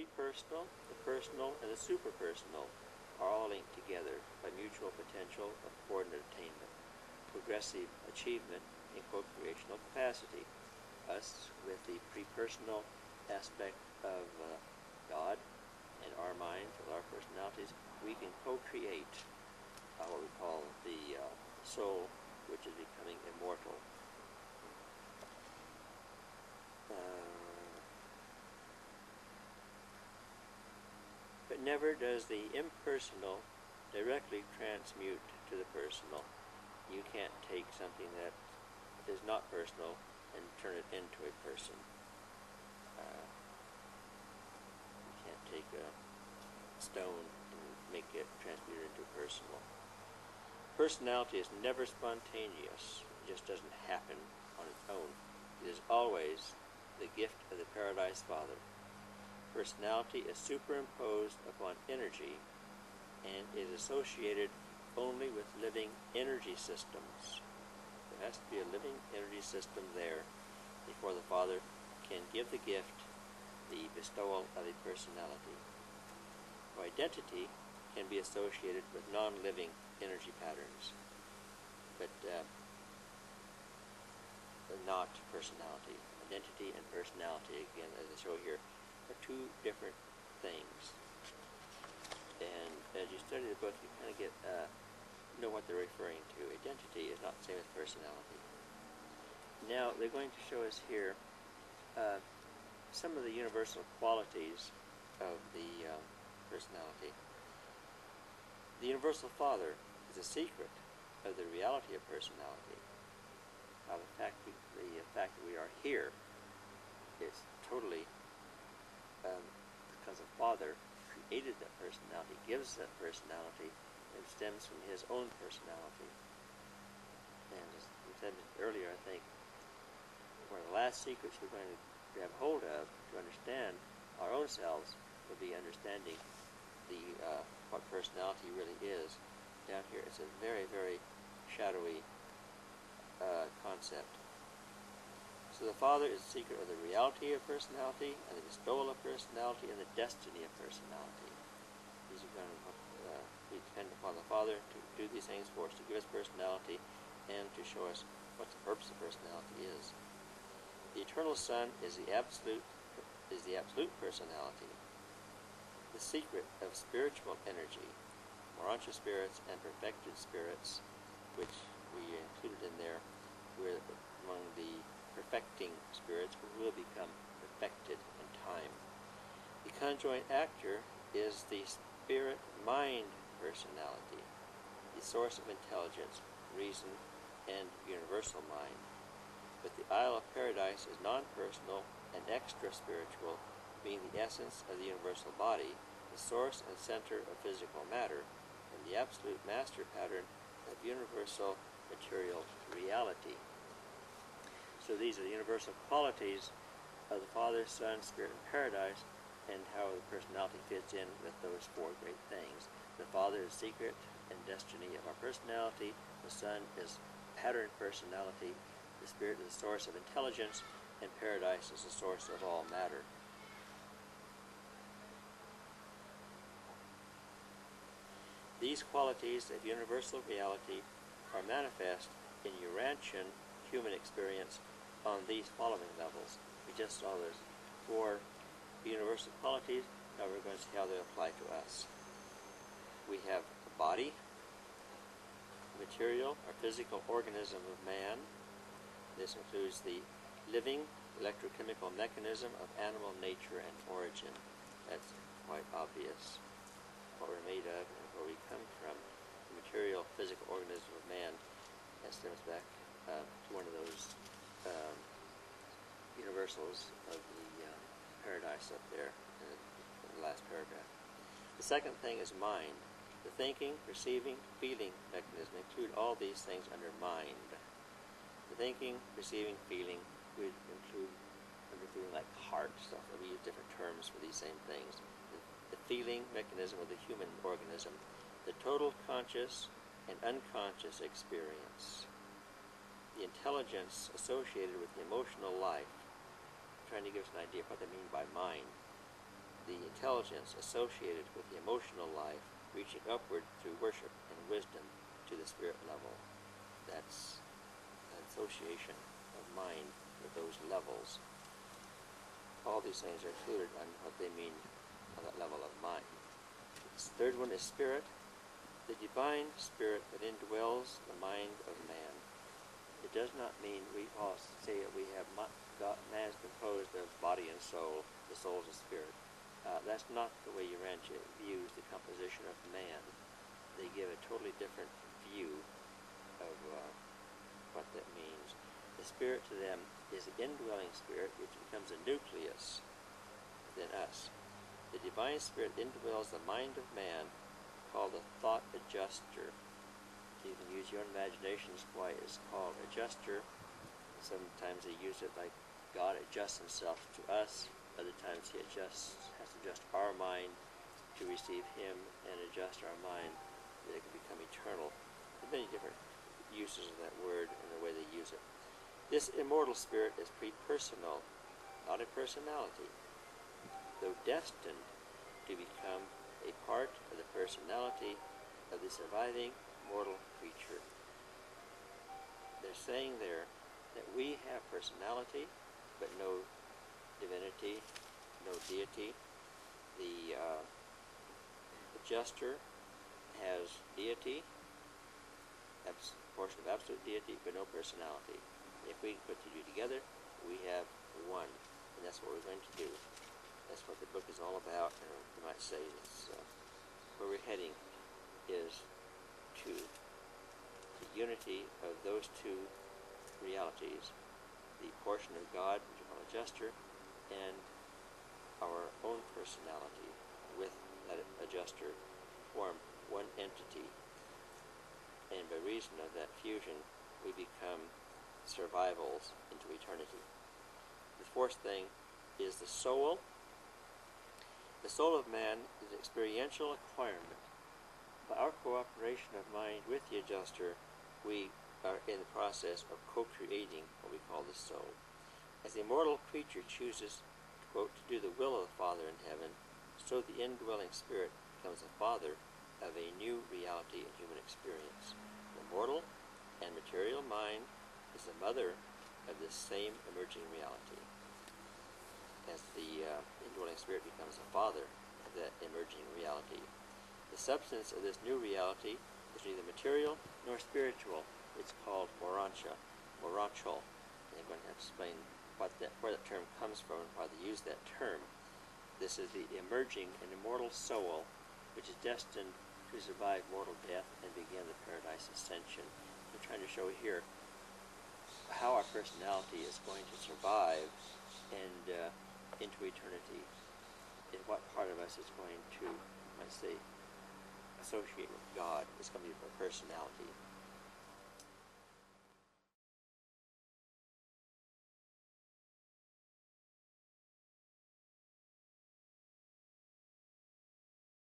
pre-personal, the personal, and the superpersonal are all linked together by mutual potential of coordinate attainment, progressive achievement, and co-creational capacity. Us, with the pre-personal aspect of God and our minds, with our personalities, we can co-create what we call the soul, which is becoming immortal. But never does the impersonal directly transmute to the personal. You can't take something that is not personal and turn it into a person. You can't take a stone and make it transmute into personal. Personality is never spontaneous. It just doesn't happen on its own. It is always the gift of the Paradise Father. Personality is superimposed upon energy and is associated only with living energy systems. There has to be a living energy system there before the Father can give the gift, the bestowal of a personality. So identity can be associated with non-living energy patterns, but not personality. Identity and personality, again, as I show here, are two different things. And as you study the book, you kind of get know what they're referring to. Identity is not the same as personality. Now, they're going to show us here some of the universal qualities of the personality. The Universal Father is a secret of the reality of personality. The fact that we are here is totally because the Father created that personality, gives that personality, and stems from His own personality. And as we said earlier, I think one of the last secrets we're going to grab hold of to understand our own selves will be understanding the what personality really is. Down here, it's a very, very shadowy concept. So the Father is the secret of the reality of personality, and the bestowal of personality, and the destiny of personality. These are going to we depend upon the Father to do these things for us, to give us personality, and to show us what the purpose of personality is. The Eternal Son is the absolute personality, the secret of spiritual energy, Urantia spirits and perfected spirits, which we included in there. We're among the perfecting spirits who will become perfected in time. The conjoint actor is the spirit-mind personality, the source of intelligence, reason, and universal mind. But the Isle of Paradise is non-personal and extra-spiritual, being the essence of the universal body, the source and center of physical matter, and the absolute master pattern of universal material reality. So these are the universal qualities of the Father, Son, Spirit, and Paradise, and how the personality fits in with those four great things. The Father is secret and destiny of our personality. The Son is pattern personality. The Spirit is the source of intelligence, and Paradise is the source of all matter. These qualities of universal reality are manifest in Urantian human experience on these following levels. We just saw those four universal qualities. Now we're going to see how they apply to us. We have the body, material, or physical organism of man. This includes the living electrochemical mechanism of animal nature and origin. That's quite obvious. What we're made of and where we come from. The material physical organism of man, that stems back to one of those universals of the paradise up there in the last paragraph. The second thing is mind. The thinking, perceiving, feeling mechanism include all these things under mind. The thinking, perceiving, feeling would include under feeling like heart stuff. We use different terms for these same things. The feeling mechanism of the human organism, the total conscious and unconscious experience, the intelligence associated with the emotional life. I'm trying to give us an idea of what they mean by mind. the intelligence associated with the emotional life, reaching upward through worship and wisdom to the spirit level. That's an association of mind with those levels. All these things are included on what they mean on that level of mind. The third one is spirit, the divine spirit that indwells the mind of man. It does not mean we all say that we have man is composed of body and soul, the soul is a spirit. That's not the way Urantia views the composition of man. They give a totally different view of what that means. The spirit to them is the indwelling spirit, which becomes a nucleus within us. The divine spirit indwells the mind of man, called the thought adjuster. You can use your own imaginations why it's called adjuster. Sometimes they use it like God adjusts himself to us. Other times he has to adjust our mind to receive him and adjust our mind that it can become eternal. There are many different uses of that word and the way they use it. This immortal spirit is pre-personal, not a personality, though destined to become a part of the personality of the surviving mortal creature. They're saying there that we have personality, but no divinity, no deity. The adjuster has deity, a portion of absolute deity, but no personality. If we put the two together, we have one, and that's what we're going to do. That's what the book is all about, and you might say it's where we're heading is to the unity of those two realities, the portion of God, which we call adjuster, and our own personality with that adjuster form one entity. And by reason of that fusion, we become survivals into eternity. The fourth thing is the soul. The soul of man is an experiential acquirement. By our cooperation of mind with the adjuster, we are in the process of co-creating what we call the soul. As the immortal creature chooses, quote, to do the will of the Father in heaven, so the indwelling spirit becomes the father of a new reality in human experience. The mortal and material mind is the mother of this same emerging reality. As the indwelling spirit becomes the father of that emerging reality. The substance of this new reality is neither material nor spiritual. It's called Urantia, Urantial. And I'm going to explain where that term comes from and why they use that term. This is the emerging and immortal soul, which is destined to survive mortal death and begin the paradise ascension. I'm trying to show here how our personality is going to survive and into eternity, and what part of us is going to, let's say, associate with God. It's going to be our personality.